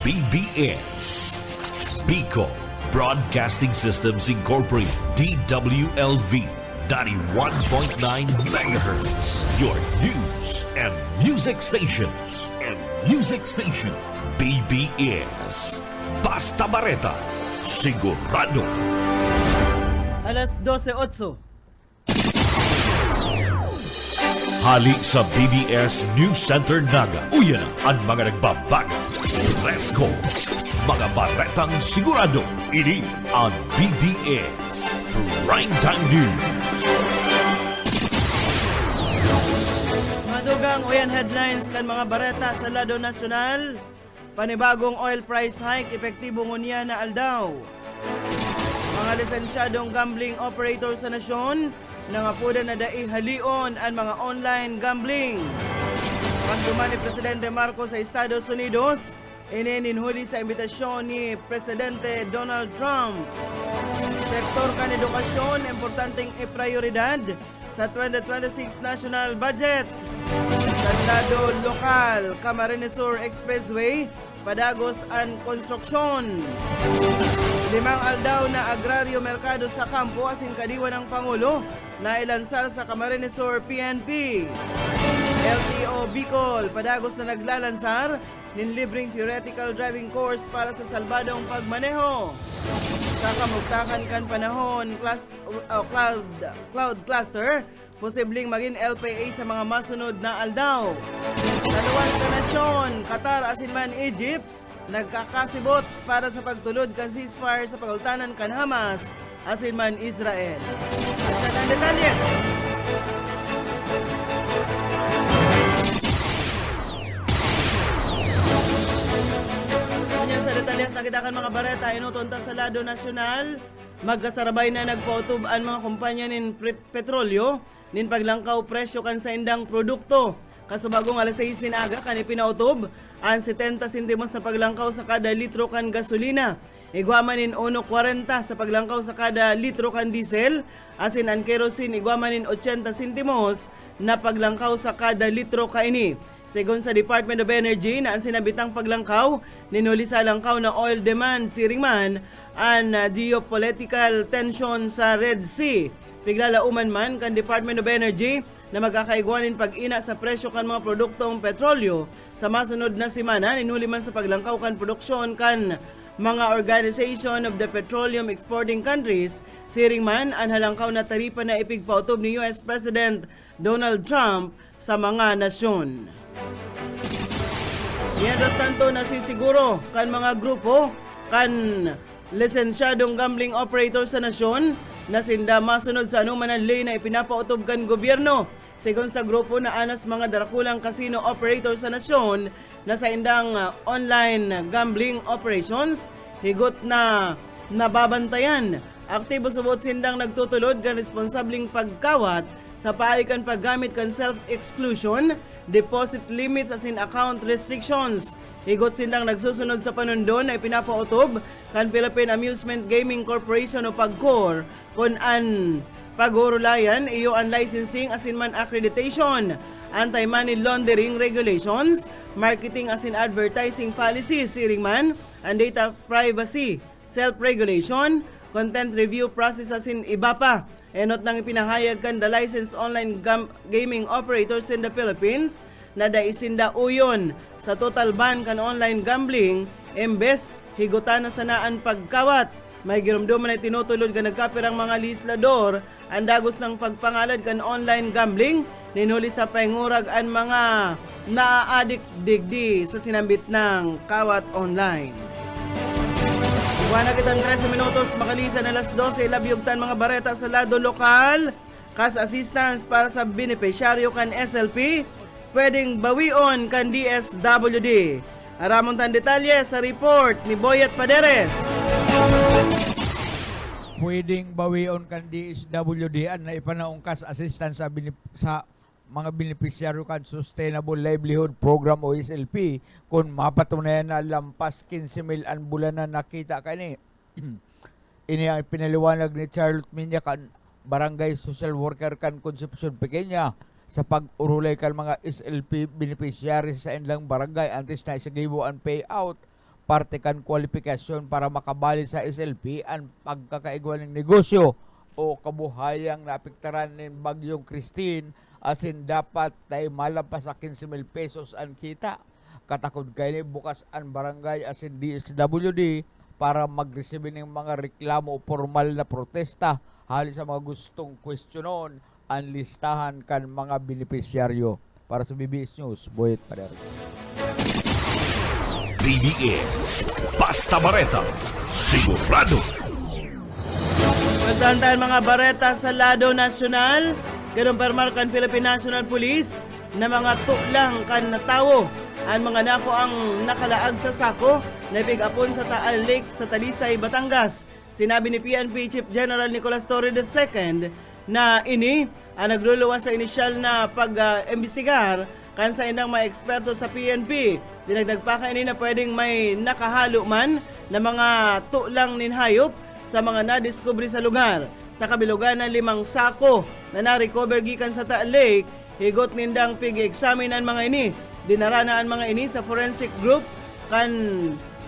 BBS Bicol Broadcasting Systems Incorporated, DWLV 91.9 megahertz. Your news and music stations. BBS Basta Bareta, sigurado. Alas 12:08. Hali sa BBS News Center Naga. Uyan ang mga nagbabaga. Resco, mga baretang sigurado. Ini ang BBS Primetime News. Madugang uyan headlines kan mga bareta sa lado nasyonal. Panibagong oil price hike epektibo ngunya na aldaw. Mga lisensyadong gambling operator sa nasyon nangapuda na daihalion ang mga online gambling. Pagduman ni Presidente Marcos sa Estados Unidos, ininhuli sa imbitasyon ni Presidente Donald Trump. Sektor kan edukasyon, importanteng iprioridad sa 2026 national budget. Sandado lokal, Camarines Sur Expressway, padagos ang konstruksyon. 5 aldaw na agraryo merkado sa kampo asin kadiwa ng Pangulo na ilansar sa Camarines Sur PNP. LTO Bicol, padagos na naglalansar nin libreng theoretical driving course para sa salbadong pagmaneho. Sa kamugtakan kan panahon, cloud cluster, posibleng maging LPA sa mga masunod na aldaw. Sa luwas na nasyon, Qatar asin man Egypt, nagkakasibot para sa pagtulod kan ceasefire sa pagultanan kan Hamas asin man Israel. At sa ang detalyes. Ganyan sa detalyes, nakita kan mga bareta, inutunta sa lado nasyonal, magkasarabay na nagpautob ang mga kumpanya nin petrolyo, nin paglangkaw presyo kan sa indang produkto. Kasubagong alas 6 nin aga kan ipinautob ang 70 sentimos na paglangkaw sa kada litro kan gasolina. Iguaman nin 1.40 sa paglangkaw sa kada litro kan diesel. Asin ang kerosene iguaman nin 80 sentimos na paglangkaw sa kada litro kaini. Segon sa Department of Energy na ang sinabitang paglangkaw, ninuli sa langkaw na oil demand siringman ang geopolitical tension sa Red Sea. Piglalauman man kan Department of Energy na magkakaigwanin pag-ina sa presyo kan mga produktong petrolyo sa masunod na semana. Ninuli man sa paglangkaw kan produksyon kan mga Organization of the Petroleum Exporting Countries, siring man ang halangkaw na taripa na ipigpautob ni US President Donald Trump sa mga nasyon. Mientras tanto, nasisiguro kan mga grupo kan lisensyadong gambling operator sa nasyon na sinda masunod sa anuman ang lay na ipinapautob kan gobyerno. Segon sa grupo na anas mga darakulang casino operator sa nasyon na sa indang online gambling operations, higot na nababantayan. Aktibo subot sindang nagtutulod kan responsabling pagkawat sa paikan paggamit kan self-exclusion, deposit limits asin account restrictions. Higot sindang nagsusunod sa panundon na ipinapautob kan Philippine Amusement Gaming Corporation o PAGCOR kung an pagurulayan iyo ang licensing asin man accreditation, anti-money laundering regulations, marketing asin advertising policies, siring man ang data privacy, self-regulation, content review process asin iba pa. Enot nang ipinahayag kan the licensed online gaming operators in the Philippines na daisinda uyon sa total ban kan online gambling, embes higutan na sanaan pagkawat. May girumduman ay tinutulod ka nagkapirang mga legislador ang dagos ng pagpangalad kan online gambling, ninuli sa pangurag ang mga naaadik digdi sa sinambit ng kawat online. Iwana kitang 13 minutos, makalisan alas 12, labyugtan mga bareta sa lado lokal, kas assistance para sa beneficiaryo kan SLP, pwedeng bawion kan DSWD. Aramon tan detalye sa report ni Boyet Paderes. Pwedeng bawion kan DSWD na ipanaungkas assistance sa mga beneficiaryo kan Sustainable Livelihood Program o SLP kung mapatunayan na lampas 15,000 ang bulan na nakita kani. Ini ang pinaliwanag ni Charlotte Minya kan Barangay Social Worker kan Concepcion Pequeña sa pag-urulay kan mga SLP beneficiaries sa ilang barangay antes na isagibo ang payout parte kan kwalifikasyon para makabali sa SLP ang pagkakaigwan ng negosyo o kabuhayang naapektaran ng Bagyong Christine asin dapat tay malampas sa 15,000 pesos ang kita. Katakod kayo bukas ang barangay asin DSWD para mag-receive ng mga reklamo o formal na protesta hali sa mga gustong kwestiyonon ang listahan kan mga benepisyaryo. Para sa BBS News, Boyet Pader. BBS Basta Bareta, sigurado. Pagtantahan mga bareta sa lado nasyonal, kinumpirmar kan Philippine National Police na mga tuklang kan natawo ang mga nako ang nakalaag sa sako na ipig-apon sa Taal Lake sa Talisay, Batangas. Sinabi ni PNP Chief General Nicolas Torre II na ini ang nagluluwas sa inisyal na pag-imbestigar kan sa inang mga eksperto sa PNP. Dinagdag pa kaini na pwedeng may nakahalo man na mga tuklang ninhayop sa mga nadiskubre sa lugar. Sa kabilugan ng 5 sako na na-recover gikan sa Taal Lake, higot nindang pig-examine ang mga ini. Dinarana ang mga ini sa forensic group kan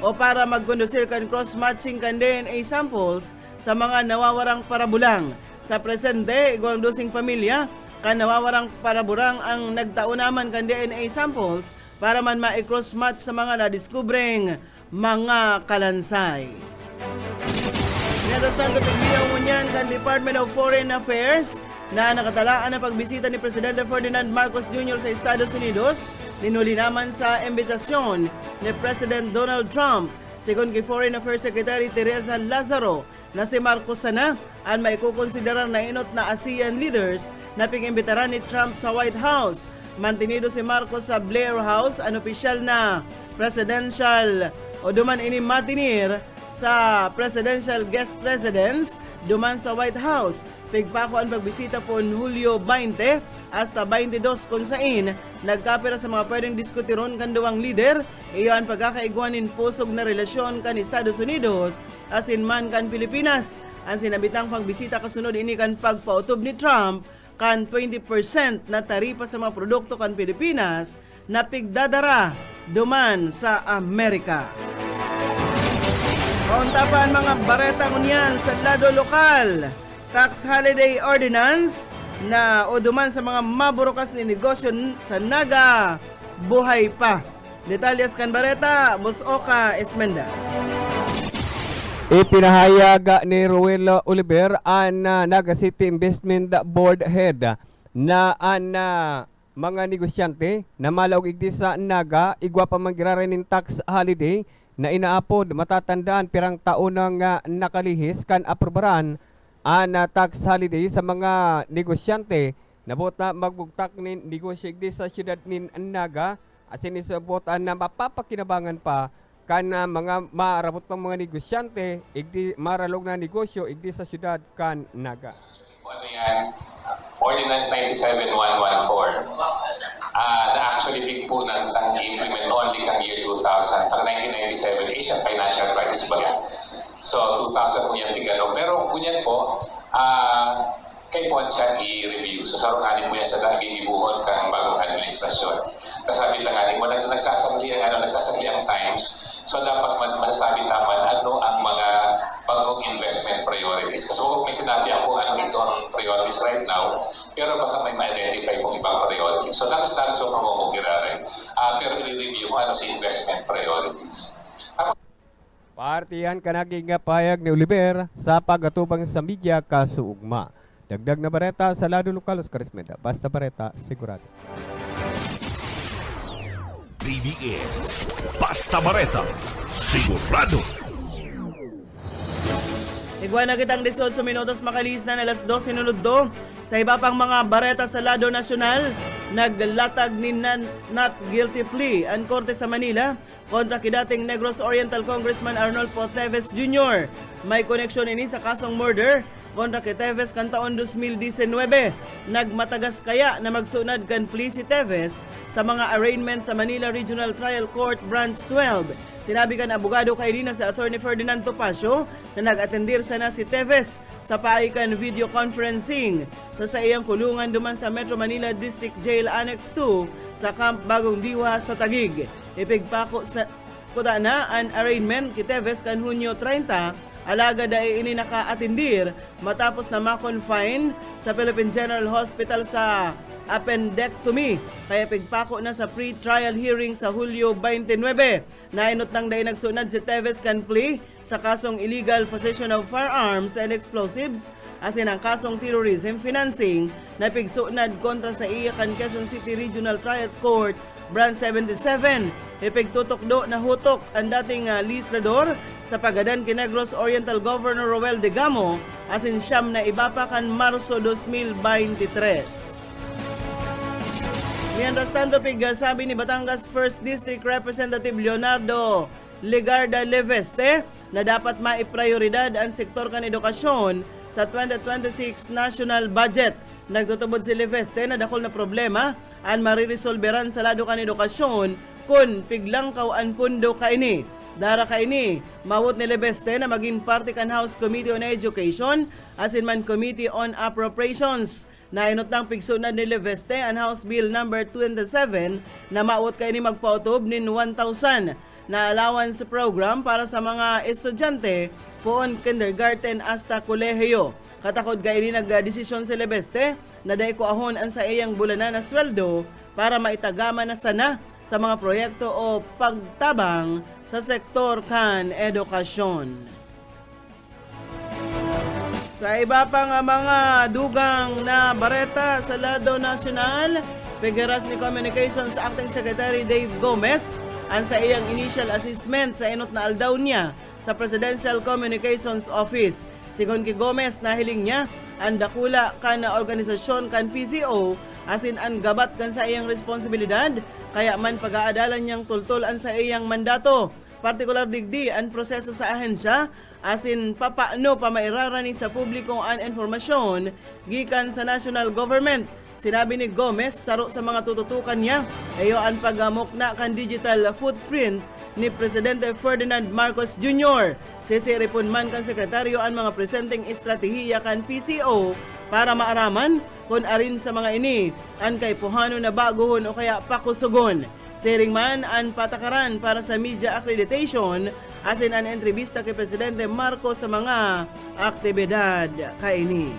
o para magkondusir kan cross-matching kan DNA samples sa mga nawawarang parabulang. Sa presente, igwang dosing pamilya, kan nawawarang paraburang ang nagtao naman kan DNA samples para man ma-cross-match sa mga nadiskubreng mga kalansay. Inatas tanto pagbilaw mo niyan kan Department of Foreign Affairs na nakatalaan na pagbisita ni Presidente Ferdinand Marcos Jr. sa Estados Unidos, linuli naman sa imbitasyon ni President Donald Trump. Sigon kay Foreign Affairs Secretary Teresa Lazaro na si Marcos sana ang maikukonsiderar na inot na ASEAN leaders na pig-imbitaran ni Trump sa White House. Mantinido si Marcos sa Blair House, ang opisyal na presidential o duman ini matinir sa presidential guest residence duman sa White House. Pigpako ang pagbisita po Hulyo 20 hasta 22 kung sain nagkapira sa mga pwedeng diskutiron kan duwang lider. Iyon pagkakaigwanin pusog na relasyon kan Estados Unidos asin man kan Pilipinas. Ang sinabitang pagbisita kasunod ini kan pagpautob ni Trump kan 20% na taripa sa mga produkto kan Pilipinas na pigdadara duman sa Amerika. Kauntapan mga bareta ngunyan sa lado lokal. Tax Holiday Ordinance na o duman sa mga maburukas ni negosyo sa Naga, buhay pa. Detalyas kan bareta, Boss Oka Esmenda. Ipinahayag ni Ruel Oliver ang Naga City Investment Board Head na ang mga negosyante na malaog igdi sa Naga igwa pa manggirarin ng tax holiday na inaapod matatandaan pirang taon nang nakalihis kan aprobaran ang tax holiday sa mga negosyante na bota magbugtak ni negosyo igdi sa syudad ni Naga asin isabot na mapapakinabangan pa kan mga maarabot pang mga negosyante igdi maralog na negosyo igdi sa syudad kan Naga. Ano yan? Ordinance 97-114 na actually big po ng implement only kang year 2000. Tang 1997 Asian Financial Crisis ba yan? So 2000 po yan tigano. Pero kunyan po, kay po siya i-review. So sarunganin po yan sa daging ibuhon kang bagong administrasyon. Kasabi lang mo, nagsasagli ang times. So dapat masasabi taman ano ang mga bagong investment priorities. Kasi may sinabi ako ano ito ang priorities right now, pero baka may ma-identify pong ibang priorities. So dapat so pamumugirarin. Pero i-review ano si investment priorities. Partihan kanaging payag ni Oliver sa pagatubang sa media kasuugma. Dagdag na bareta sa lado lokal Oscar Esmenda. Basta bareta, sigurado. BBS Basta Bareta, sigurado. Igwa na kitang 18 minutos makalis na alas 12 sinunod sa iba pang mga bareta sa lado nasyonal. Naglatag ni not guilty plea ang korte sa Manila kontra kidating Negros Oriental Congressman Arnold Teves Jr. May koneksyon ini sa kasong murder kontra kay Teves kan taon 2019. Nagmatagas kaya na magsunad kan plea si Teves sa mga arraignment sa Manila Regional Trial Court Branch 12. Sinabi kan abogado kay Dina sa Attorney Ferdinand Topacio na nag-atendir sana si Teves sa paikan video conferencing sa iyang kulungan duman sa Metro Manila District Jail Annex 2 sa Camp Bagong Diwa sa Taguig. kuda na an arraignment kiteves kan Hunyo 30 alaga dai ini nakaatindir matapos na ma-confine sa Philippine General Hospital sa appendectomy kaya pigpako na sa pre-trial hearing sa Hulyo 29. Nainot nang dahil nagsunad si Teves kan plea sa kasong illegal possession of firearms and explosives asin ang kasong terrorism financing na pigsunad kontra sa iya kan Quezon City Regional Trial Court Branch 77. Ipigtutok do na hutok ang dating legislador sa Pagadan Negros Oriental Governor Roel Degamo asin siyam na ibapa kan Marso 2023. Mientras tanto, sabi ni Batangas 1st District Representative Leonardo Legarda Leveste na dapat maiprioridad ang sektor kan edukasyon sa 2026 national budget. Nagtutubod si Leveste na dakol na problema ang mariresolberan sa lado kan edukasyon kung piglangkaw ang pundo kaini. Dara kaini, mawot ni Leveste na maging parte kan House Committee on Education asin man Committee on Appropriations. Nainot ng pigsunad ni Leveste ang House Bill number 27 na mawot kaini magpautob nin 1,000 na allowance program para sa mga estudyante poon kindergarten hasta kolehiyo. Katakod kaini nagdesisyon si Leveste na dai kuahon ang sa iyang bulanan na sweldo para maitagama na sana sa mga proyekto o pagtabang sa sektor kan edukasyon. Sa iba pang mga dugang na bareta sa lado nasyonal, pigiras ni Communications Acting Secretary Dave Gomez ang sa iyang initial assessment sa inot na aldaw niya sa Presidential Communications Office. Sigon kay Gomez, nahiling niya ang dakula kan organisasyon kan PCO asin ang gabat kan sa iyang responsibilidad kaya man pag-aadalan niyang tultol ang sa iyang mandato. Partikular digdi ang proseso sa ahensya asin papaano pa mairarani sa publiko ang informasyon gikan sa national government. Sinabi ni Gomez saro sa mga tututukan niya ayo ang paggamok na kan digital footprint ni Presidente Ferdinand Marcos Jr. Sisiripon man kan sekretaryo ang mga presenteng estratehiya kan PCO para maaraman kung arin sa mga ini ang kaipuhano na baguhon o kaya pakusugon. Siring man ang patakaran para sa media accreditation asin ang entrevista kay Presidente Marcos sa mga aktibidad kaini.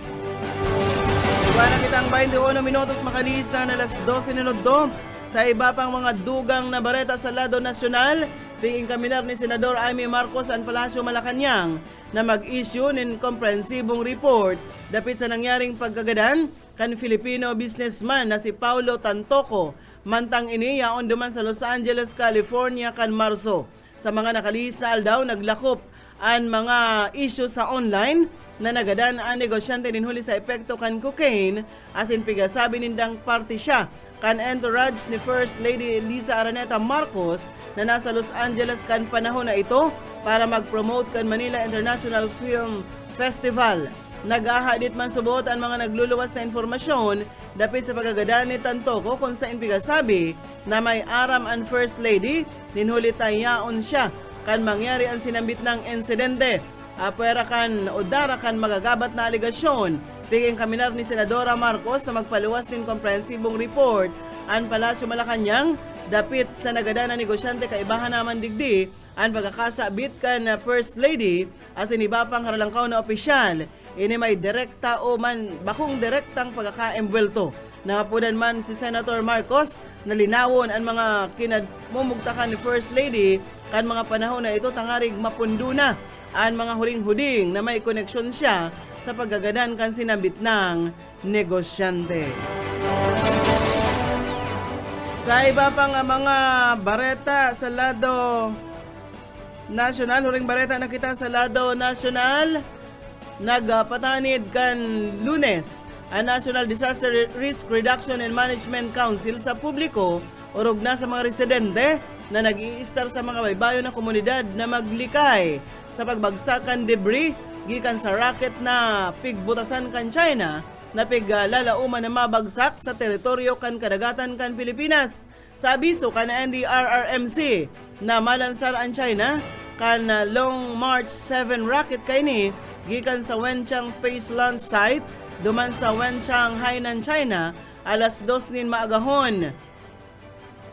Iba na kitang 21 minutos makalista na alas 12 minuto sa iba pang mga dugang na bareta sa lado nasyonal. Pingin kaminar ni Senador Amy Marcos ang Palasyo Malacanang na mag-issue ng komprehensibong report dapit sa nangyaring pagkagadan kan Filipino businessman na si Paulo Tantoco. Mantang ini yaon duman sa Los Angeles, California kan Marso. Sa mga nakalihis na aldaw, naglakop ang mga issue sa online na nagadan ang negosyante ninhuli sa epekto kan cocaine asin pigasabi nindang party siya kan entourage ni First Lady Lisa Araneta Marcos na nasa Los Angeles kan panahon na ito para mag-promote kan Manila International Film Festival. Nag-ahadit man subot ang mga nagluluwas na informasyon dapit sa pagagadan ni Tantoco kung saan pigasabi na may aram ang First Lady ninhuli tayaon siya kan mangyari ang sinambit ng insidente. Apwera kan o dara kan magagabat na aligasyon. Piging kaminar ni Senadora Marcos na magpaluwas din komprehensibong report ang Palasyo Malacanang dapit sa nagada na negosyante kaibahan naman digdi ang pagkakasabit kan First Lady asin iba pang haralangkaw na opisyal. Ini may direkta o man bakong direktang pagkakaembwelto. Nangapunan man si Senator Marcos na linawon ang mga kinamumugtakan ni First Lady kan mga panahon na ito tangarig mapundo na ang mga huling-huding na may koneksyon siya sa paggagadan kan sinambit ng negosyante. Sa iba pang mga bareta sa lado nasyonal, huling bareta na kita sa lado nasyonal, nagpatanid kan Lunes ang National Disaster Risk Reduction and Management Council sa publiko urog na sa mga residente na nag-i-star sa mga baybayon na komunidad na maglikay sa pagbagsakan debris gikan sa rocket na pigbutasan kan China na piglalauman na mabagsak sa teritoryo kan kadagatan kan Pilipinas. Sa abiso kan NDRRMC na malansar ang China kan Long March 7 rocket kaini gikan sa Wenchang Space Launch Site duman sa Wenchang, Hainan, China alas 2 nin maagahon.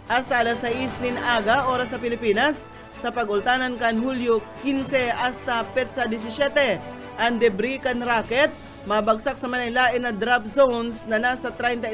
hasta alas 6 nin aga, oras sa Pilipinas, sa pagultanan kan Hulyo 15 hasta Petsa 17. Ang debris kan rocket mabagsak sa Manila na drop zones na nasa 33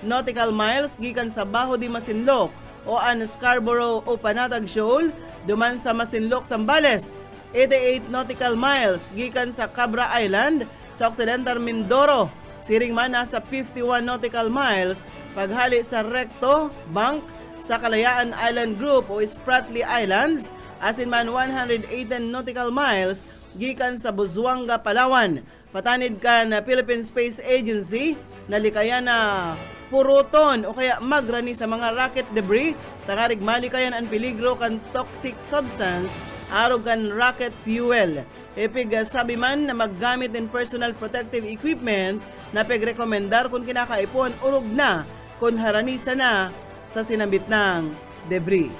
nautical miles gikan sa Baho di Masinloc o an Scarborough o Panatag Shoal duman sa Masinloc, Zambales. 88 nautical miles gikan sa Cabra Island sa Occidental Mindoro. Siring man nasa 51 nautical miles paghali sa Recto Bank sa Kalayaan Island Group o Spratly Islands, asin man 118 nautical miles gikan sa Busuanga, Palawan. Patanid kan Philippine Space Agency nalikaya na puruton o kaya magrani sa mga rocket debris, tangarig malikayan ang peligro kan toxic substance arog kan rocket fuel. Ipig sabi man na maggamit ng personal protective equipment na pagrekomendar kung kinakaipon urog na kung haranisa na sa sinambit ng debris.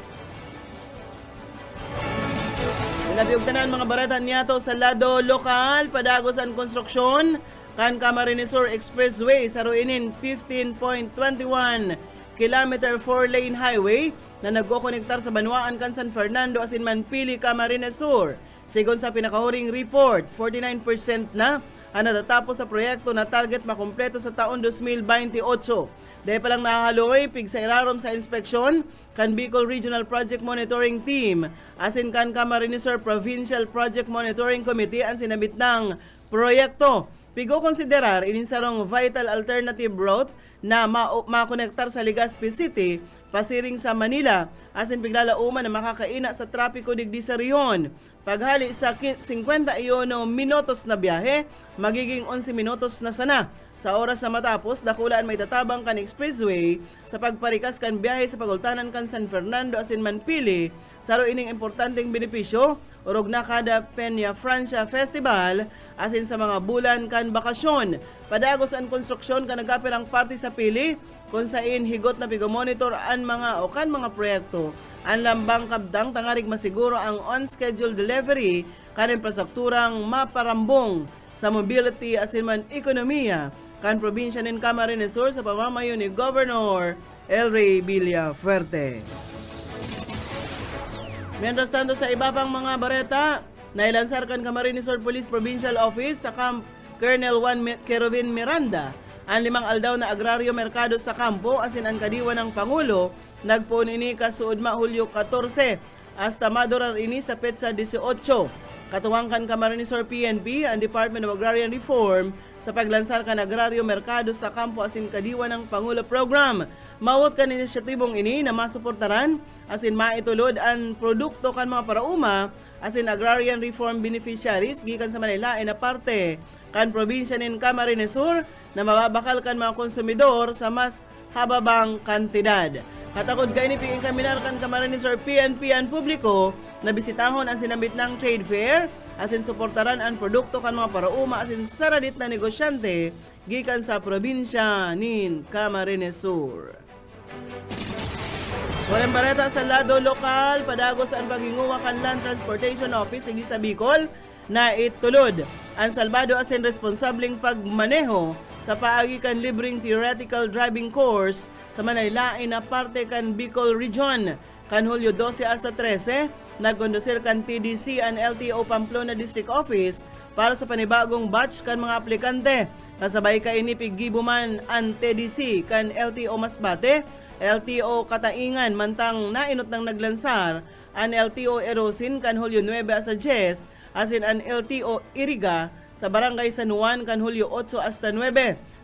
Nabiugtanan mga barata niyato sa lado lokal, padagos ang konstruksyon kan Camarines Sur Expressway sa ruinin 15.21 kilometer 4-lane highway na nagkokonektar sa Banwaan kan San Fernando asin Manpili, Camarines Sur. Sigon sa pinakahuring report, 49% na ang natatapos sa proyekto na target makumpleto sa taon 2028. Dahil palang nahaloy, pig sa irarom sa inspeksyon, kan Bicol Regional Project Monitoring Team, asin kan Camarines Sur Provincial Project Monitoring Committee ang sinabit ng proyekto. Pigo konsiderar ininsarong vital alternative route na makonektar sa Legazpi City, pasiring sa Manila, asin piglalauman na makakaina sa trapiko digdi sa riyon. Paghali sa 51 minutos na biyahe, magiging 11 minutos na sana. Sa oras na matapos, dakulaan may tatabang kan expressway sa pagparikas kan biyahe sa pagultanan kan San Fernando asin Manpili, saro ining importanteng benepisyo, urog na kada Peña Francia Festival, asin sa mga bulan kan bakasyon. Padagos ang konstruksyon kan nagkapirang party sa pili, kung sain higot na pigomonitor ang mga mga proyekto. Ang lambang kabdang tangarig masiguro ang on-schedule delivery kan infrastrukturang maparambong sa mobility asin man ekonomiya kan probinsya ng Camarines Sur sa pamamayo ni Governor El Rey Villafuerte. Mientras tanto sa iba pang mga bareta, nailansar kan Camarines Sur Police Provincial Office sa Camp Colonel Juan Kerubin Miranda ang 5 aldaw na agraryo merkado sa kampo asin ang kadiwa ng Pangulo nagpuon ini kasuod Hulyo 14 hasta madurar ini sa Petsa 18. Katuwang kan Camarines Sur PNP ang Department of Agrarian Reform sa paglansar kan agraryo merkado sa kampo asin kadiwa ng Pangulo program. Mawot kan inisyatibong ini na masuportaran asin maitulod ang produkto kan mga parauma asin agrarian reform beneficiaries gikan sa Manila na parte kan probinsya nin Camarines Sur na mababakal kan mga konsumidor sa mas hababang kantidad. Katakod kay ni piing kaminar kan Camarines Sur PNP ang publiko na bisitahon ang sinambit ng trade fair asin suportaran ang produkto kan mga parauma asin saradit na negosyante gikan sa probinsya nin Camarines Sur. Walang barata sa lado lokal, padagos ang paghinguwa kan Land Transportation Office hindi sa Bicol na itulod ang salbado asin responsableng pagmaneho sa paagi kan libreng theoretical driving course sa Manaylain na parte kan Bicol Region. Kan Hulyo 12 hasta 13, nagkondusir kan TDC and LTO Pamplona District Office para sa panibagong batch kan mga aplikante. Kasabay ka inipigibuman ang TDC kan LTO Masbate, LTO Kataingan mantang nainot ng naglansar, ang LTO Erosin kan Hulyo 9 hasta 10, asin ang LTO Iriga sa Barangay San Juan kan Hulyo 8 hasta 9.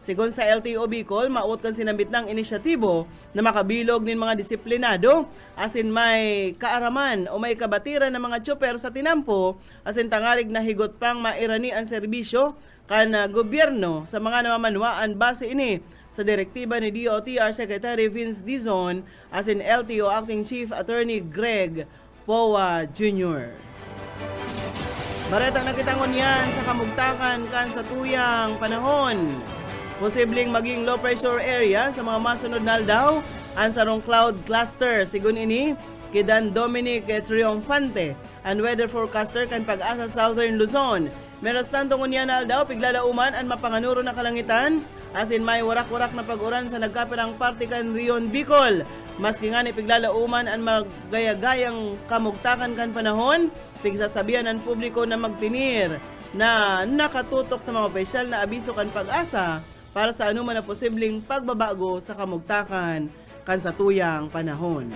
Sigon sa LTO Bicol, maot kan sinambit ng inisyatibo na makabilog nin mga disiplinado, asin may kaaraman o may kabatiran ng mga tsoper sa tinampo, asin tangarig na higot pang mairani ang serbisyo kan gobyerno sa mga namamanwaan base ini sa direktiba ni DOTR Secretary Vince Dizon asin LTO Acting Chief Attorney Greg Powa Jr. Baretang nakitangon yan sa kamugtakan kan sa tuyang panahon. Posibleng maging low pressure area sa mga masunod na aldaw ang sarong cloud cluster. Sigun ini, kidan Dominic Triomfante, ang weather forecaster kan Pag-asa Southern Luzon. Meron tanto ngunya na aldaw, piglalauman ang mapanganuro na kalangitan, asin may warak-warak na pag-uran sa nagkapirang parte kan Rion Bicol. Maski nga ni piglalauman ang magayagayang kamugtakan kan panahon, pigsasabihan ang publiko na magtinir na nakatutok sa mga opisyal na abiso kan pag-asa para sa anuman na posibleng pagbabago sa kamugtakan kan sa tuyang panahon.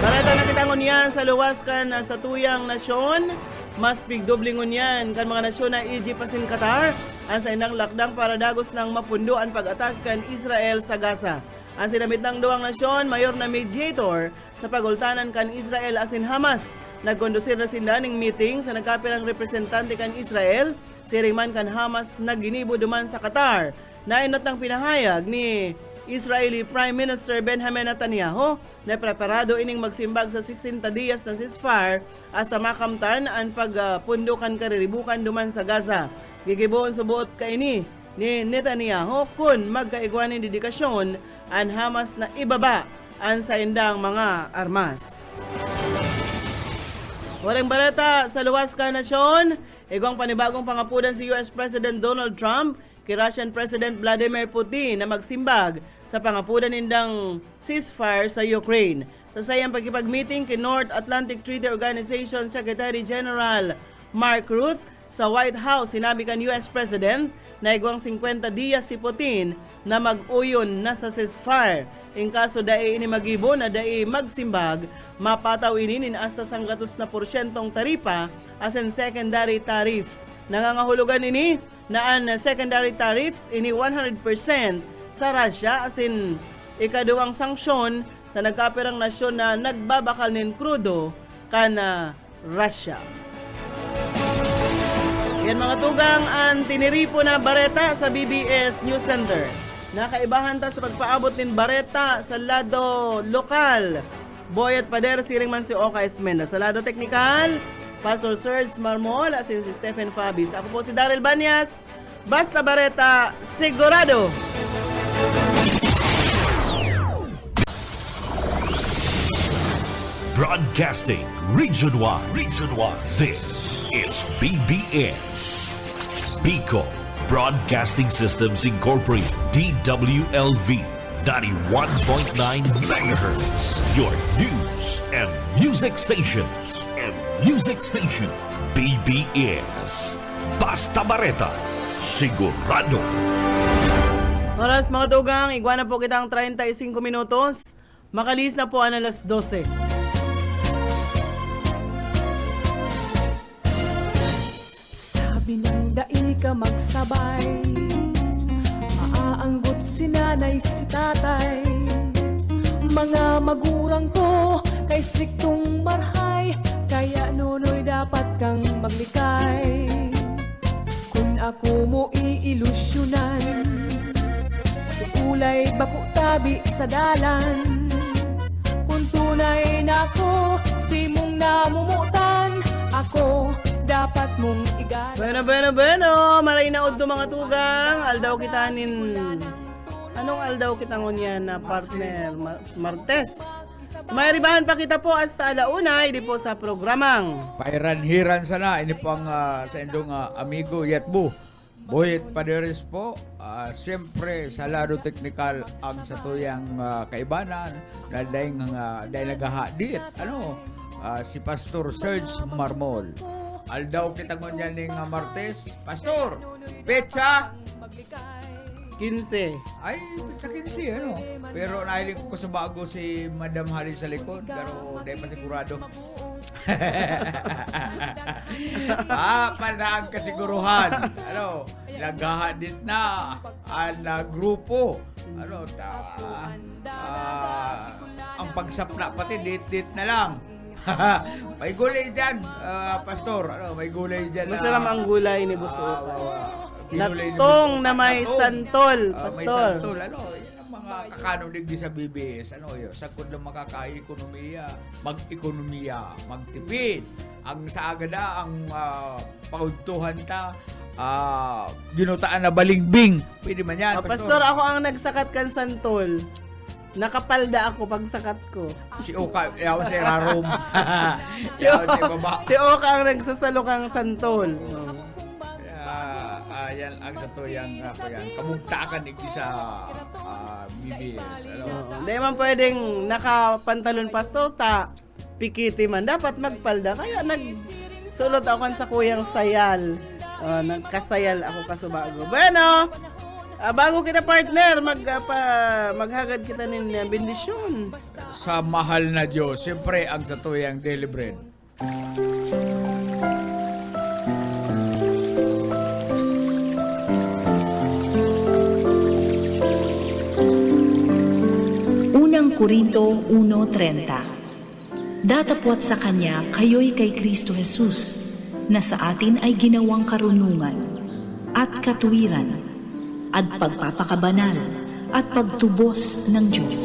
Bareta na kitangon yan sa luwas kan sa tuyang nasyon, mas pigdoblingon yan kan mga nasyon na Egypt pasin Qatar ang sa inang lakdang para dagos ng mapundo ang pag-atak kan Israel sa Gaza. Ang sinamit ng duwang nasyon, mayor na mediator sa pagultanan kan Israel asin Hamas. Nagkondusir na sindaning meeting sa nagkapirang representante kan Israel, siriman kan Hamas na ginibo duman sa Qatar. Nainot ng pinahayag ni Israeli Prime Minister Benjamin Netanyahu na preparado ining magsimbag sa 60 diyas na ceasefire hasta makamtan ang pagpundukan kariribukan duman sa Gaza. Gigiboon subuot kaini ni Netanyahu kung magkaigwanin dedikasyon ang Hamas na ibaba ang sa indang mga armas. Walang baleta sa luwas ka nasyon, igwang panibagong pangapudan si US President Donald Trump kay Russian President Vladimir Putin na magsimbag sa pangapudan nindang ceasefire sa Ukraine. Sa sayang pagkipag-meeting kay North Atlantic Treaty Organization Secretary General Mark Rutte sa White House, sinabi kan US President na igwang 50 diyas si Putin na mag-uyon na sa ceasefire. In kaso dai ini magibo na dai magsimbag, mapataw ini asa sang 100% taripa as in secondary tariff. Nangangahulugan ini na ang secondary tariffs ini 100% sa Russia as in ikaduwang sanksyon sa nagkapirang nasyon na nagbabakal nin krudo kana Russia. Yan mga tugang ang tiniripo na bareta sa BBS News Center. Nakaibahan ta sa pagpaabot nin bareta sa lado lokal. Boyet Pader, siring man si Oka Esmenda. Sa lado teknikal, Pastor Serge Marmol, asin si Stephen Fabis. Ako po si Daryl Banyas. Basta bareta, sigurado! Broadcasting region-wide. This is BBS. Bicol Broadcasting Systems Incorporated. DWLV 91.9 MHz. Your news and music stations. BBS. Basta Bareta. Sigurado. Oras mga tugang, igwana po kitang 35 minutos. Makalis na po ang alas 12. Sabi ng dai ka magsabay, maaanggot si nanay si tatay. Mga magurang ko kay striktong marhay, kaya nunoy dapat kang maglikay. Kung ako mo iilusyonan, kulay bako tabi sa dalan. Kung tunay na ako, si mong namumutan, ako dapat mong igalang. Bueno. Maray na udto mga tugang. Aldaw kita nin... Anong aldaw kita ngunyan na partner? Martes. Sumayaribahan pa kita po hasta alauna. Hindi po sa programang. Pairanhiran sana. Ini po ang sa indong amigo Yetbu. Boyet Paderes po. Siyempre sa lado teknikal ang sa tuyang kaibanan na dahil naghahadit. Si Pastor Serge Marmol. Aldaw kita ngunyan ning Martes. Pastor, petsa 15. ay sa 15 pero nahiling ko sa bago si Madam Hali sa likod pero di pa sigurado. Panaan kasiguruhan naghahadit na ang grupo ang pagsapna pati date na lang. May gulay dyan, Pastor. May gulay dyan. Masarap ang gulay ni Boss Oka. Ginulay ni Latong Boss na may Latong. santol, May Pastor. santol. Yan ang mga kakano digdi sa BBS. Yun, sakod lang makaka-ekonomiya, mag-ekonomiya, magtipid. Ang sa agada, ang pauntuhan ta, ginutaan na balingbing. Pwede man yan, Pastor, ako ang nagsakat kan santol. Nakapalda ako pagsakat ko. Si Oka, yawan sa Rarom. Si Yawan sa baba. Si Oka ang nagsasalo kang santol. yan ang sa tuyang ako yan. Kamugtakan igdi sa BBS. Ano? Hindi man pwedeng nakapantalon pastor pikiti man. Dapat magpalda. Kaya nagsulot ako sa kuyang sayal. Nagkasayal ako kasubago. Bueno, bago kita partner, maghagad kita ng bendisyon. Sa mahal na Diyos, siyempre ang sa tuyang daily bread. Unang Korinto 1:30. Datapwat sa Kanya kayo'y kay Kristo Jesus, na sa atin ay ginawang karunungan, at katuwiran, at pagpapakabanal, at pagtubos ng Diyos.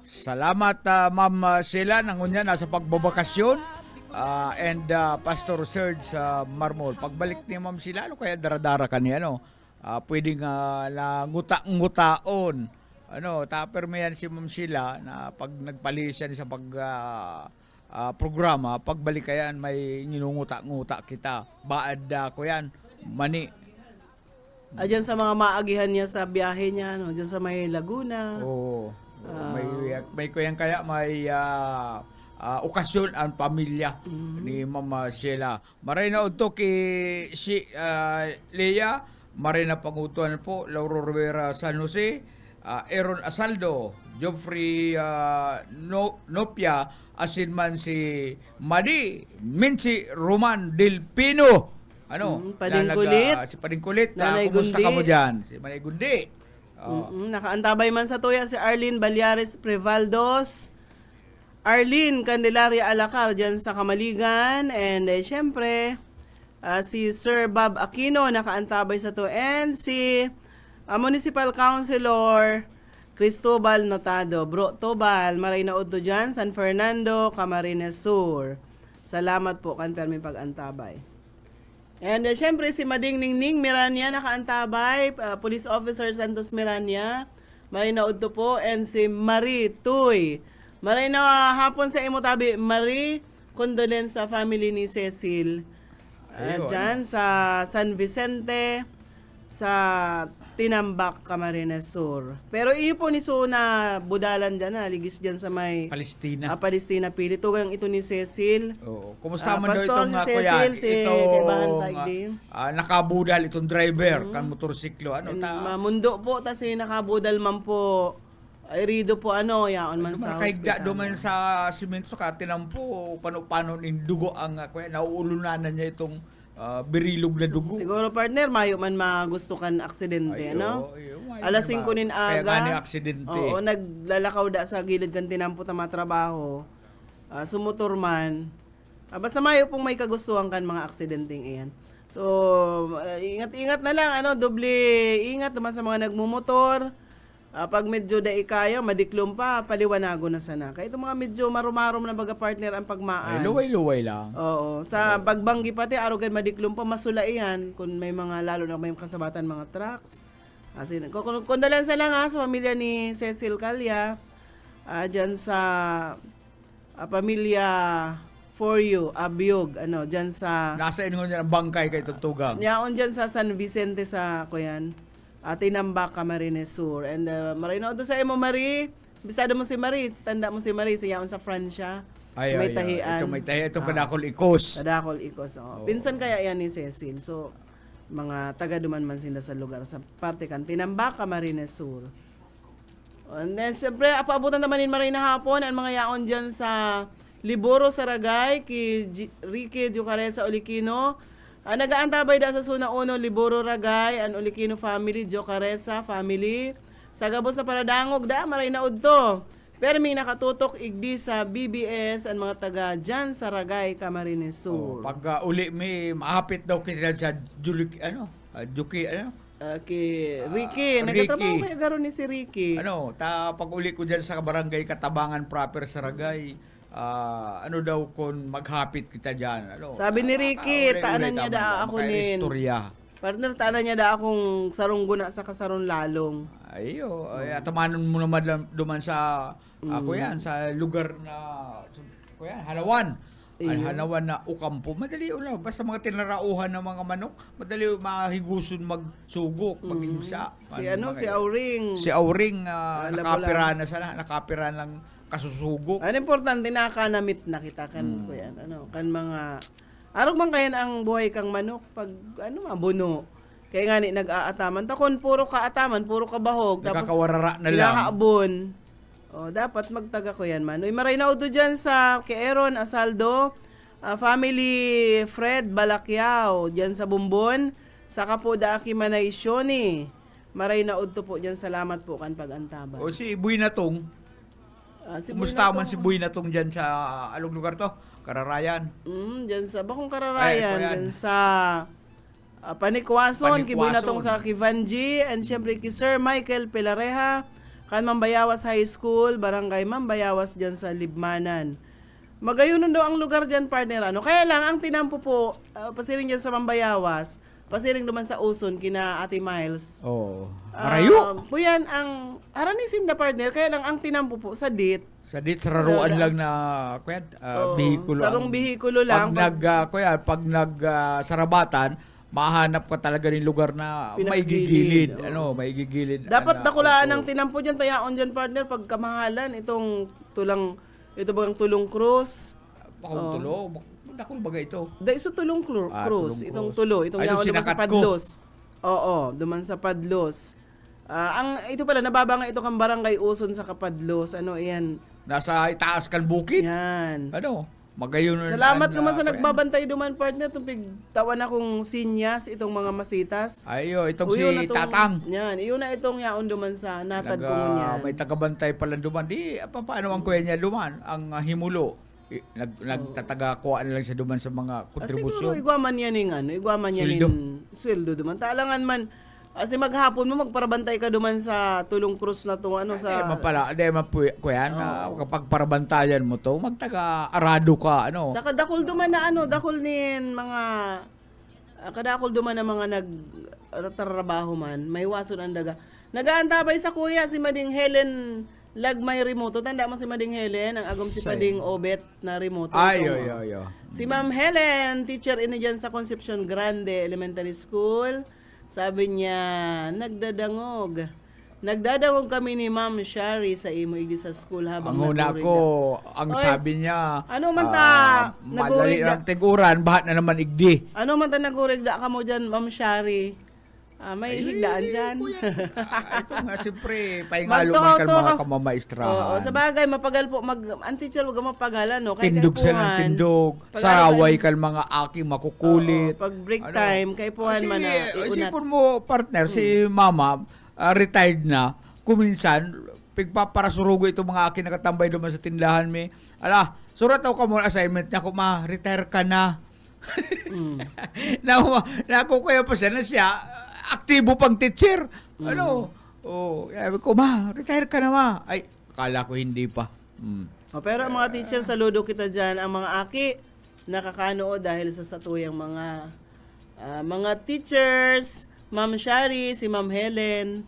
Salamat Ma'am Sheila nangunya nasa pagbabakasyon. And Pastor Serge Marmol, pagbalik ni Ma'am Sheila, ano kaya daradara kaniya, no? Pwedeng nguta-ngutaon. Permayan si Ma'am Sheila na pag nagpalisan sa programa, pagbalik kayan may nginunguta-nguta kita. Baad ko yan, mani. Diyan sa mga maagihan niya sa biyahe niya, no? Diyan sa may Laguna. Oo. May kuyang kaya may okasyon ang pamilya ni Mama Sheila. Maray na udto kay si Leia, maray na pangutuan po Lauro Rivera San Jose, Aaron Asaldo, Geoffrey Nopia, asin man si Madi Minci Roman Del Pino. Padingkulit. Si Padingkulit. Nanay Kumusta Gundi. ka mo dyan? Si Manay Gundi. Nakaantabay man sa tuya si Arlene Balyares Prevaldos, Arlene Candelaria Alacar dyan sa Kamaligan, and syempre si Sir Bob Aquino nakaantabay sa to, and si Municipal Councilor Cristobal Notado. Bro Tobal, maray na udto dyan, San Fernando, Camarines Sur. Salamat po kan permi pag-antabay. And syempre si Mading Ningning Miranya nakaantabay, Police Officer Santos Miranya, maray na udto po, and si Marie Tuy. Maray na hapon sa imo tabi, Marie, condolence sa family ni Cecil. Diyan sa San Vicente, sa Tinambak, Camarines Sur. Pero iyo po ni Suna budalan dyan, ligis dyan sa may Palestina. Palestina Pili. Tugang ito ni Cecil. Oo. Kumusta man daw Pastor itong si kuya? Cecil, si Kaibahan Taigdi. Nakabudal itong driver kan motorsiklo. Mamundo po, kasi nakabudal man po. Ay rido po yaon man sa Kaigda hospital. duman sa simento ka tinampo paano ning dugo ang kuya nauulunanan niya itong birilog na dugo. Siguro partner, mayo man magusto kan aksidente, ano? Alas 5 nin aga. Kaya gani aksidente. Oo, naglalakaw da sa gilid kan tinampo ta matrabaho. Sumutor man. Basta mayo pong may kagustuhan kan mga aksidenteng iyan. So, ingat-ingat na lang, doble ingat naman sa mga nagmumotor. Pag medyo da ikayo, madiklom pa, paliwanago na sana. Kaya itong mga medyo marumarom na baga partner ang pagmaan. Ay, luway-luway lang. Oo. Sa pagbanggi pati, arugan madiklom pa, masulaihan kung may mga, lalo na may kasabatan mga trucks. Kondolensa lang sa pamilya ni Cecil Calya, dyan sa pamilya For You, Abiog, dyan sa... Nasa inyo niya ang bangkay kay Tutugang. Yaon dyan sa San Vicente sa Kuyan. Tinambak, Camarines Sur. And maray na sa imo, Marie. Bisado mo si Marie. Tanda mo si Marie. Siya sa Francia. Sa may tahian. Ito may tahian. Ito Kadakol Ikos. Kadakol Ikos. Pinsan kaya yan ni Cecil. So, mga taga-duman man sila sa lugar. Sa parte kan Tinambak, Camarines Sur. And then, siyempre, apaabutan naman ni Marie na hapon. Ang mga yaon dyan sa Liboro, Saragay, kay Ricky Jucaresa Olikino. Nagaantabay da sa Suna Uno, Liboro Ragay, ang Olikino family, Jocaresa family. Sa Gabos na Paradangog maray na udto. Pero may nakatutok igdi sa BBS ang mga taga dyan sa Ragay, Camarines Sur. Pag uli may maapit daw kita sa Juki, Kay Ricky. Nagtatrabaho kaya garo ni si Ricky. Pag uli ko dyan sa barangay Katabangan proper sa Ragay, daw kung maghapit kita dyan. Sabi ni Ricky, taanan niya da ako nin. Partner, taanan niya da akong sarong guna sa kasaron lalong. Atamanon mo naman duman sa, sa lugar na, Halawan. Ang Iyo. hanawan na ukampo, madali ulo. Basta mga tinarauhan ng mga manok, madali mahiguson magsugok, magimsa. Si si Auring. Si Auring, Alam mo nakapira na sana, nakapira lang kasusugok. Ano importante nakanamit na kita kan ko yan. Kan mga arog man kayan ang buhay kang manok pag mabuno. Kaya nga ni nag-aataman. Takon puro kaataman, puro kabahog. Tapos Nakakawarara na lang. ilahabon. Dapat magtaga ko yan man. Uy, maray na udo dyan sa Keeron, Asaldo, family Fred Balakyaw, dyan sa Bumbon, saka po Daaki Manay Shoni. Maray na udto po dyan. Salamat po kan pag-antaban. O si Buy Natong, Si kumusta man Buy si Buy Natong dyan sa along lugar to? Kararayan. Dyan sa Bakong Ay, Kararayan, ito yan. dyan sa Panikwason, kibuy na tong Panikwason. sa Kivanji, and syempre kay Sir Michael Pilareha, kan Mambayawas High School, Barangay Mambayawas dyan sa Libmanan. Magayunon daw ang lugar dyan, partner. Kaya lang, ang tinampo po, pasiring dyan sa Mambayawas, pasiring naman sa Uson, kina Ate Miles. Oh, marayo. Po yan, ang haranisin na partner, kaya lang ang tinampo po sa DIT, Sa dit sararuan lang na kuya, bihikulo. sarong ang- bihikulo lang. Pag sarabatan, mahanap ka talaga ng lugar na may Pinakgilid, gigilid. May gigilid. Dapat dakulaan ng tinampo dyan, tayaon dyan partner, pag kamahalan, itong ito bagang tulong cruise. Tulo. Dakol baga ito. Iso tulong cruise, Tulong itong cruise. tulo, itong Ay, yaon yung duman sa sinakat ko. Padlos. Oo, duman sa Padlos. Ito pala, nababa nga ito kang barangay Uson sa Kapadlos. Iyan. Nasa itaas kan bukid. Yan. Magayon. Salamat naman sa nagbabantay duman partner, itong pigtawan akong sinyas, itong mga masitas. Ayo, itong Uyo na si tong- Tatang. Yan, iyon na itong yaon duman sa natad ko yan. May tagabantay pala duman. Di, paano ang kuya niya duman? Ang himulo. Nagtataga ko lang siya duman sa mga Siguro, kontribusyon. igwaman yan igwaman yan Sweldo. sweldo duman. Talangan man, kasi maghapon mo, magparabantay ka duman sa Tulong Cruz na to, sa... Kuya, kapag parabantayan mo to, magtaga-arado ka, Sa kadakol duman na dakol nin mga... kadakol duman na mga nagtatrabaho man, may wason ang daga. Nagaantabay sa kuya, si Mading Helen Lagmay Remoto. Tanda mo si Mading Helen, ang agom si Pading Obet na Remoto. Yo. Si Ma'am Helen, teacher ini dyan sa Concepcion Grande Elementary School. Sabi niya, nagdadangog kami ni Ma'am Shari sa imo igdi sa school habang Ang una naturig ko, na. ang Oy, sabi niya, ano man ta, madali nagurig lang na, tiguran, bahat na naman igdi. ano man ta nagurigda ka mo dyan, Ma'am Shari? May higdaan dyan. Ito nga, siyempre, paingalo man kan mga kamamaistrahan. Oo, sa bagay, mapagal po, ang teacher, wag mapagalan, no? Kay Tindog sa ng tindog, saraway kan mga aki makukulit. Pag break time, kay puhan man na iunat. Isipon mo, partner, si mama, retired na, kuminsan, pigpaparasurugo itong mga aki nakatambay naman sa tindahan mi. Surat ako ka mo assignment niya, retire ka na. Naku kaya pa siya na siya, aktibo pang teacher. Sabi ko, retire ka na ma. Ay, akala ko hindi pa. Pero ang mga teacher, saludo kita dyan. Ang mga aki, nakakanood dahil sa satuyang mga teachers, Ma'am Shari, si Ma'am Helen,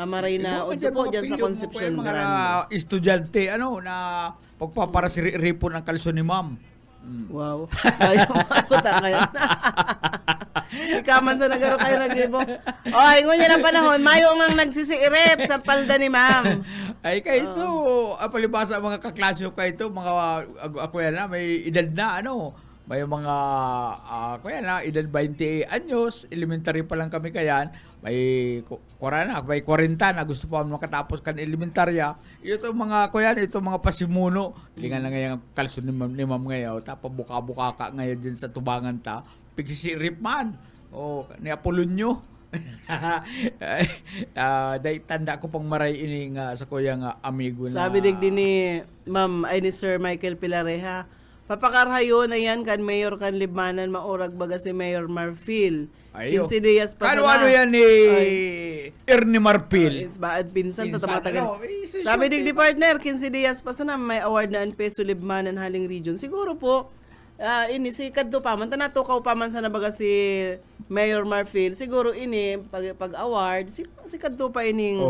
Marina, o po dyan sa Concepcion mga Grande. estudyante, na pagpaparasiripon ang kalso ni ma'am. Wow. Ayaw makuta ngayon. Ikaman sa nagaro kayo nagribo. Ingon niya ng panahon, mayo ang nagsisiirip sa palda ni ma'am. Ay, kayo ito, palibasa mga kaklase ko kayo ito, mga, ako yan na, may edad na, may mga, edad 20 anyos, elementary pa lang kami kayan, may 40 na, gusto pa makatapos kan elementarya. Ito mga, ito mga pasimuno, lingan na ngayon ang kalso ni ma'am ngayon, tapos buka-buka ka ngayon dyan sa tubangan ta, pigsisirip man, ni Apolonio. Dahil tanda ko pang maray ini nga sa kuya nga amigo na. Sabi digdi ni Ma'am ay ni Sir Michael Pilareha, papakarhayo na yan kan Mayor kan Libmanan maurag baga si Mayor Marfil. 15 días pa ano yan ni Ernie Marfil? It's baad pinsan Pinsan, tatamatagal. susunod Sabi digdi partner, 15 días pa sana may award na ang Peso Libmanan Haling Region. Siguro po, ini si Kadto pa man, tanatukaw pa man sana baga si Mayor Marfil, siguro ini pag award si kadto pa ining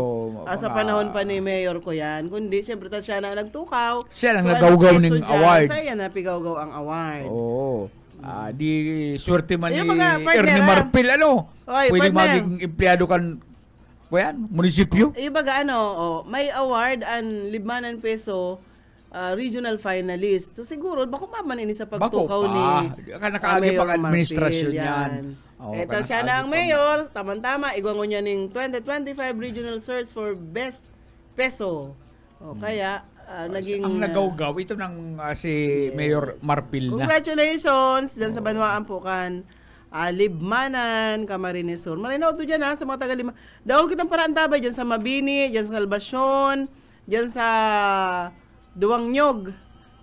sa mga- panahon pa ni Mayor ko yan. Kundi siyempre ta siya na nagtukaw. Siya lang So, nagawgaw ano, ning peso dyan, award. Sa iya na pigawgaw ang award. Oo. Di swerte man Ayun, ni mga partner, Ernie Marpil, ano? Oy, Pwede partner. maging empleyado kan, kuyan, munisipyo. Baga may award ang 5,000 peso regional finalist. So siguro bako maman ini sa Bako pagtukaw pa. ni Nakaagi Mayor pang administrasyon Marfil, yan. Ito siya na ang mayor, tama-tama, igwangon niya ning 2025 regional search for best peso. Kaya naging Ang nagawgaw, ito ng si Mayor Marpil na. congratulations dyan sa Banwaan Pukan. Libmanan, Camarines Sur. Marinaw to dyan sa mga taga-lima. Dahol kitang paraan tabay dyan sa Mabini, dyan sa Salvacion, dyan sa Duwangnyog.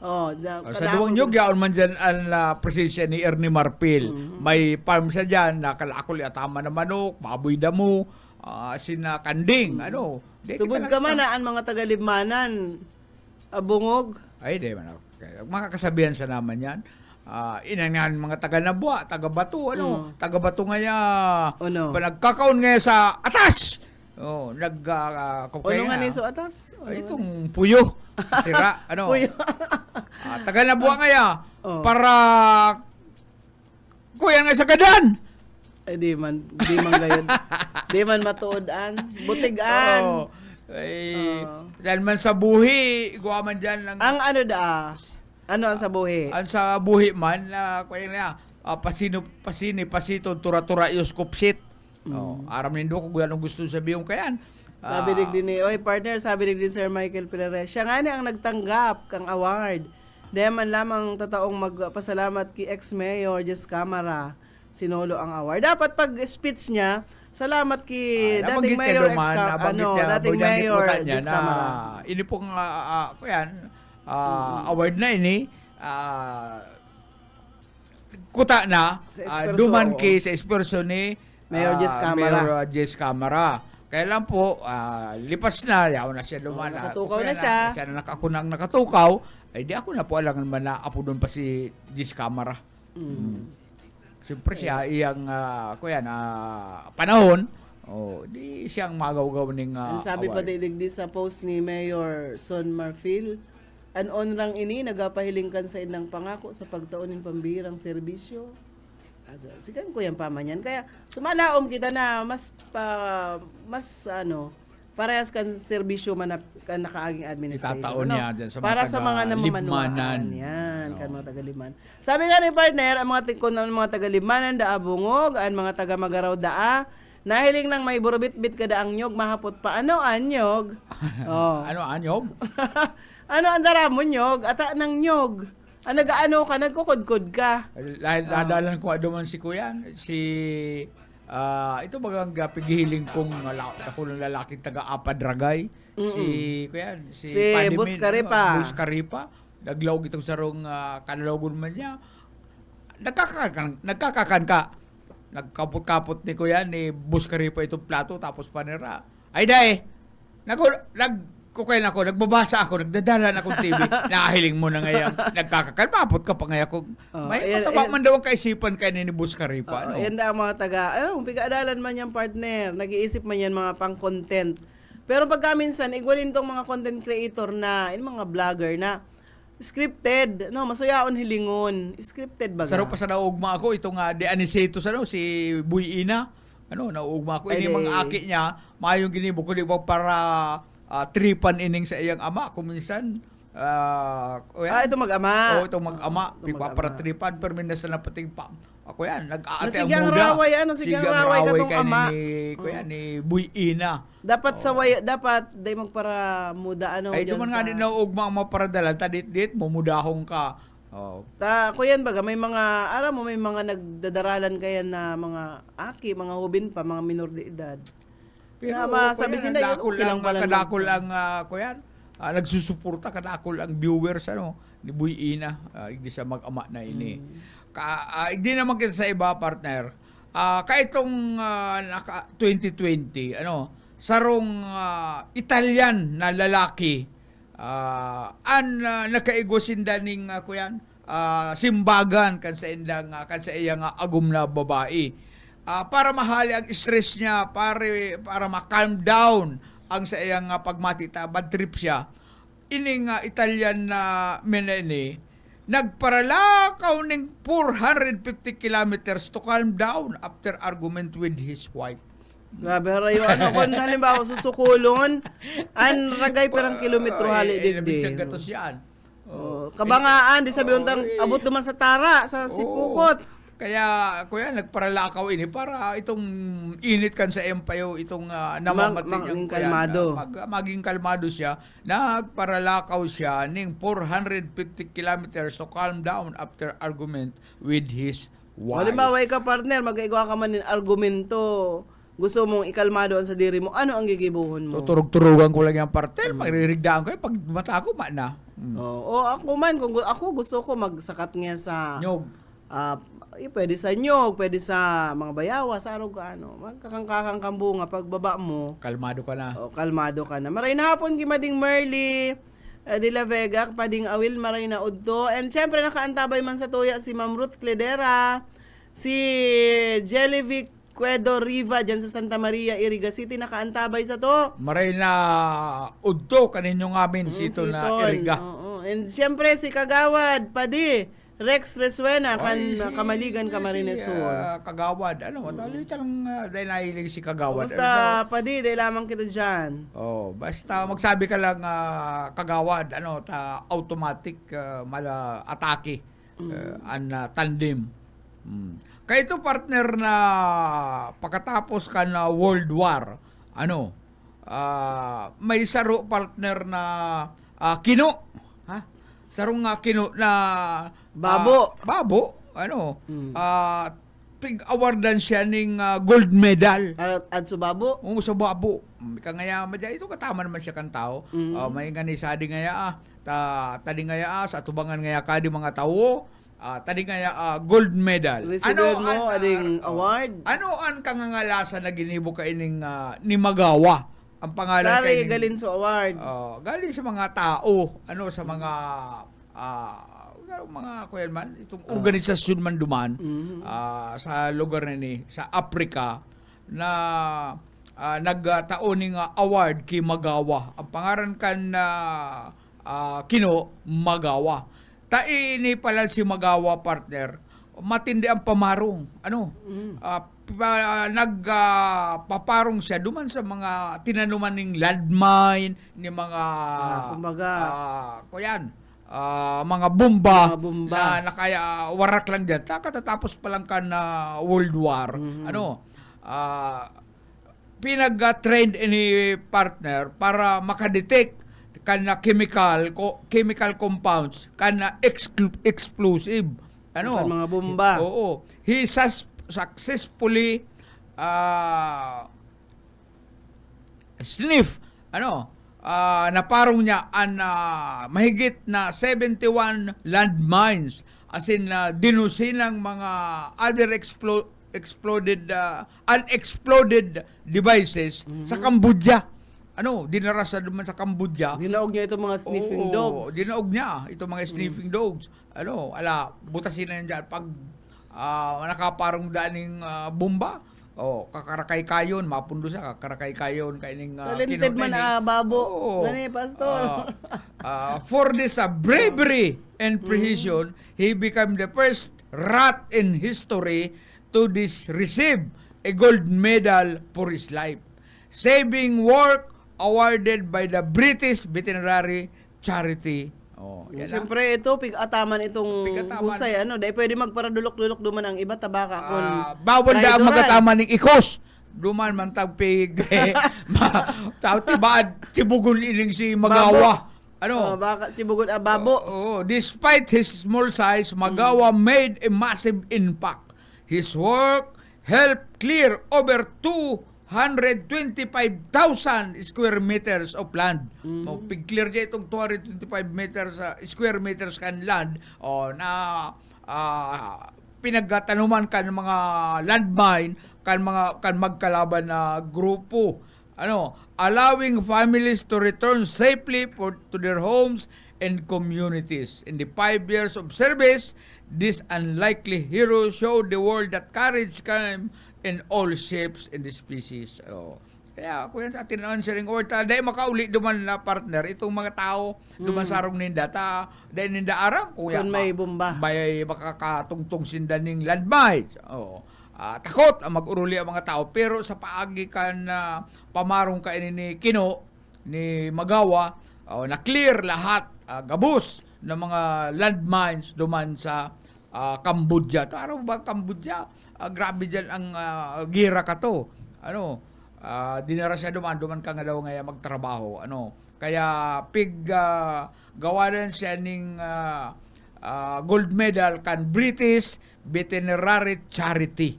Sa Duwangnyog, yaon man dyan ang presensya ni Ernie Marpil. May farm siya dyan, nakalakol atama na manok, baboy damo, sina kanding, ano. Tubod ka man ang mga taga-libmanan. Bungog. Ay, di man. Makakasabihan sa naman yan. Inangan mga taga-Nabwa, taga-Bato, ano. Taga-Bato nga nagkakaon nga sa atas. Ano nga ni so atas? Itong puyo. Sira, ano. Puyo. Taga-Nabwa nga para kuya nga sa gadan. Di man gayon. Di man matuodan. Butigan. Dahil man sa buhi, gawa man dyan lang. Ang ano ang sa buhi? Ang sa buhi man, kuya nga, pasito, tura-tura, yuskopsit. Aram nindo kung anong gusto sabihin kayan. Sabi din ni, partner, sabi din Sir Michael Pilares, siya nga ni ang nagtanggap kang award. Dahil man lamang tataong magpasalamat kay ex-mayor Jess Camara, sinolo ang award. Dapat pag speech niya, salamat kay dating mayor dating mayor Jess Camara. Ini pong award na ini kuta na duman kay sa esperso ni Mayor Jess Camara. Kaya lang po, lipas na, yaw na siya duman. Nakatukaw na siya. Siya na nakatukaw, ay di ako na po alangan man na apo doon pa si Jess Camara. Siyempre siya, iyang panahon, di siyang magaw-gaw ng sabi pa award. digdi sa post ni Mayor Son Marfil, an onrang ini, nagapahiling kan sa inang pangako sa pagtaon ng pambihirang serbisyo. Sikan ko yan pamanyan. Kaya sumalaom kita na mas parehas kan serbisyo man kan nakaaging administration. Itataon niya dyan sa mga para sa mga namamanuan. Yan, kan mga taga-Liman. Sabi nga ni partner, ang mga tingkon ng mga taga-Limanan, Bungog, ang mga taga-Magaraw nahiling nang may burubit-bit kada ang nyog, mahapot pa. Ano ang nyog? Ano anyog? Ano ang daramo nyog? Ata ng nyog. Nag-ano ka, nagkukod-kod ka. Ladalan ko aduman si Kuyan. Ito bagang pigihiling kong ako ng lalaking taga-Apadragay. Si Kuyan. Si Bus Caripa. Bus Caripa. Naglawag itong sarong kanalogon man niya. Nagkakakan ka. Nagkapot-kapot ni Kuyan ni Bus Caripa itong plato tapos panira. Ay dae! Kukain ako, nagbabasa ako, nagdadalan akong TV, nakahiling mo na ngayon, nagkakakalmapot ka pa ngayon kung may mataba man daw ang kaisipan kayo ni Bus Caripa. Yan na ang mga pigaadalan man yung partner, nag-iisip man yan mga pang-content. Pero pagka minsan, igwalin tong mga content creator na, yung mga vlogger na, scripted, masuyaon hilingon, scripted baga. Saro pa sa naugma ako, itong de Aniceto si Buy Ina, naugma ako, ini mga aki niya, mayong ginibog ko, di ba para tripan ining sa iyang ama kung minsan ito mag-ama. Ito mag-ama. Para tripan pero minsan na pating pa. Ako yan, nag-aate ang sigang muda. Sigang raway katong ama. Ni Buy Ina. Dapat day magpara muda ay duman nga din na ugma ang maparadalan tadit-dit mumudahong ka. Kuyan baga may mga may mga nagdadaralan kaya na mga aki, mga hubin pa, mga minor de edad. Pero masabi sila kadakol ang kuyan. Nagsusuporta kadakol ang viewers ni Buy Ina, hindi sa mag-ama na ini. Hindi naman kita sa iba partner. Kaitong 2020 sarong Italian na lalaki nakaigosinda ning kuyan simbagan kan sa iyang agum na babae. para mahali ang stress niya, para ma-calm down ang sa iyang pagmatita, bad trip siya. Ining Italian na menene, nagparalakaw ning 450 kilometers to calm down after argument with his wife. Grabe harayo kung halimbawa susukulon an ragay parang kilometro hali digdi. Siyang gatos yan. Kabangaan di sabi untang abot naman sa tara sa sipukot. Kaya kuya nagparalakaw ini para itong init kan sa empayo itong namamating maging kalmado. Maging kalmado siya. Nagparalakaw siya ning 450 kilometers to calm down after argument with his wife. Halimbawa ka partner magaigwa ka man nin argumento. Gusto mong ikalmado ang sa diri mo, ano ang gigibuhon mo? Tuturog-turugan ko lang yung partner, magririgdaan ko pag mata ko na. O ako man, kung ako gusto ko magsakat nga sa Nyog. pwede sa nyog, pwede sa mga bayawa, sa araw ka, magkakangkakang kambunga, pagbaba mo, Kalmado ka na. kalmado ka na. Maray na hapon, Gimading Merly, de la Vega, Pading Awil, maray na udto. And syempre, nakaantabay man sa tuya si Ma'am Ruth Cledera, si Jellyvic Cuedo Riva, dyan sa Santa Maria, Iriga City, nakaantabay sa to. Maray na udto kaninyong amin sito na iriga. Oo. And syempre, si Kagawad, Padi, Rex Resuena, Kamaligan, Camarines Sur. Kagawad. Matali talang dahil nahilig si Kagawad. Basta, Padi, dahil lamang kita dyan. Basta magsabi ka lang Kagawad, automatic mala atake, tandem. Kaya ito partner na pagkatapos ka na World War, may saro partner na kino, sarong kino na Babo. Babo, pig-awardan siya ng gold medal. At subabo. Sa babo. Kangaya madya ito katama naman siya kan tao. May nga ni sadi ngaya tadi ngaya sa tubangan ngaya kadi mga tawo. Tadi ngaya gold medal. Receiver mo ading award. Ano ang kangangalasan na ginibo ka ining ni Magawa? Ang pangalan Sari Galinso Award. Galing sa mga tao, sa mga kuyan man, itong organisasyon man duman sa lugar na ni, sa Africa na nagtaon ng award kay Magawa. Ang pangalan kan Kino Magawa. Ni pala si Magawa partner, matindi ang pamarong. Nagpaparong siya duman sa mga tinanuman ng landmine, ni mga kumbaga mga bomba, Mga bomba. na nakaya warak lang diyan. Katatapos pa lang kan World War. Pinag-trained ni partner para makadetect kana chemical compounds kana explosive Kan mga bomba. Oo, he successfully sniff naparong niya ang mahigit na 71 landmines, as in dinusinang mga other unexploded devices sa Cambodia. Dinarasa naman sa Cambodia. Dinaog niya itong mga sniffing dogs. Dinaog niya itong mga sniffing dogs. Butasin na yan dyan. Pag nakaparong daning bomba, kakarakay kayon, mapundo siya, kakarakay kayon, kaining Talented man babo. Gani, pastor. For this bravery and precision, he became the first rat in history to receive a gold medal for his life. Saving work awarded by the British Veterinary Charity. Siyempre ito, pig-ataman itong husay. Dahil pwede magparadulok-dulok duman ang iba tabaka kung bawal da magataman ng ikos. Duman man tagpig. Tibad, tibugon ining si Magawa. Baka tibugon babo. Despite his small size, Magawa made a massive impact. His work helped clear over 225,000 square meters of land. Pig-clear niya itong 225 square meters kan land na pinagtanuman kan mga landmine kan magkalaban na grupo. Allowing families to return safely to their homes and communities. In the 5 years of service, this unlikely hero showed the world that courage in all shapes and species. Kaya kung yan sa atin answering or dahil makauli duman na partner itong mga tao duman sarong ninda dahil ninda aram kung Kung may bomba. may makakatungtong sindaning landmines. Takot ang mag-uruli ang mga tao pero sa paagi kan na pamarong ka ni Kino ni Magawa na clear lahat gabus ng mga landmines duman sa Cambodia. Ano ba Cambodia? Grabe dyan ang gira ka to. Dinara siya duman ka nga daw ngayon magtrabaho. Kaya gawa rin siya ng gold medal kan British Veterinary Charity.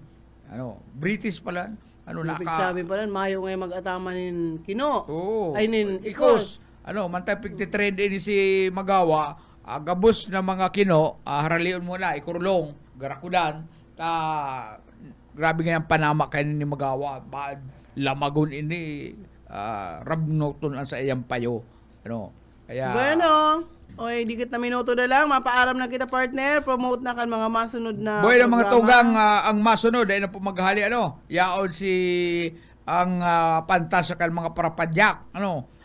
British pala. Ibig sabihin pa rin, mayo ngayon mag-atama nin Kino. Ay nin Ikos. Mantay pigtitrend ini si Magawa, gabos na mga Kino, haralion mo na, ikurulong, garakudan, grabe nga yung panama kayo ni Magawa, lamagon ini, rabnoton ang sa iyang payo. Kaya, Bueno, oy, dikit na minuto na lang, mapaaram na kita partner, promote na kan mga masunod na boy ng mga programa. tugang ang masunod ay na po maghali yaon si ang pantasya kan mga parapadyak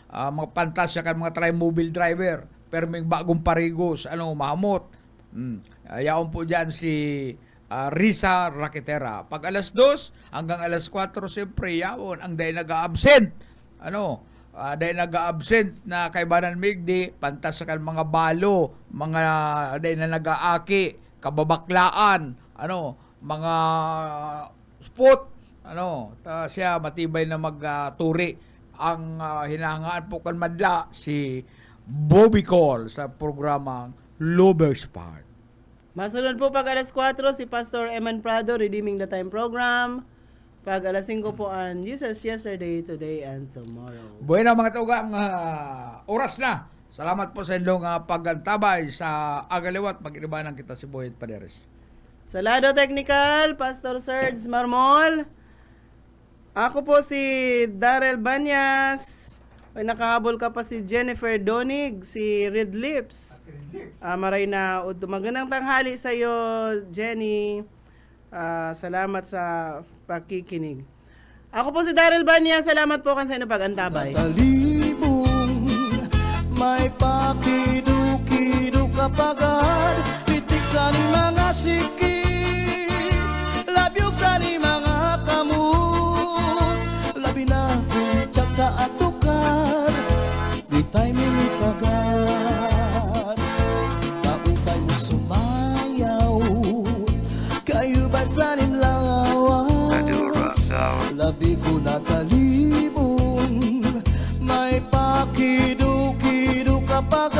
mga pantasya kan mga tri-mobile driver perming bagong parigos mahamot yaon po diyan si Risa Raquetera pag alas 2 hanggang alas 4 siyempre yaon ang day nag-absent dahil nag-absent na kay Banan Migdi, pantas sa mga balo, mga dahil na nag-aaki, kababaklaan, mga spot, siya matibay na magturi. Ang hinahangaan po kan madla si Bobby Cole sa programang Lovers Part. Masunod po pag alas 4 si Pastor Eman Prado, Redeeming the Time Program. Pag alas 5 po ang Jesus Yesterday, Today, and Tomorrow. Buena mga tugang, oras na. Salamat po sa inyong pagantabay sa agaliwat pag-inibanan kita si Boyet Paderes. Sa Lado Technical, Pastor Serge Marmol. Ako po si Darrell Banyas. Ay, nakahabol ka pa si Jennifer Donig, si Red Lips. Maray na magandang tanghali sa iyo, Jenny. Salamat sa pakikinig. Ako po si Darrell Banya. Salamat po kan sa inyo pag-antabay. Talibong may pakidu-kidu kapagad pitik sa ni mga sikit labyog sa ni mga kamot labi na kung tsa at tukar di tayo minutagad kaupay mo sumayaw kayo ba sa nimlawan labi ko na talibong may pakidu-kidu kapag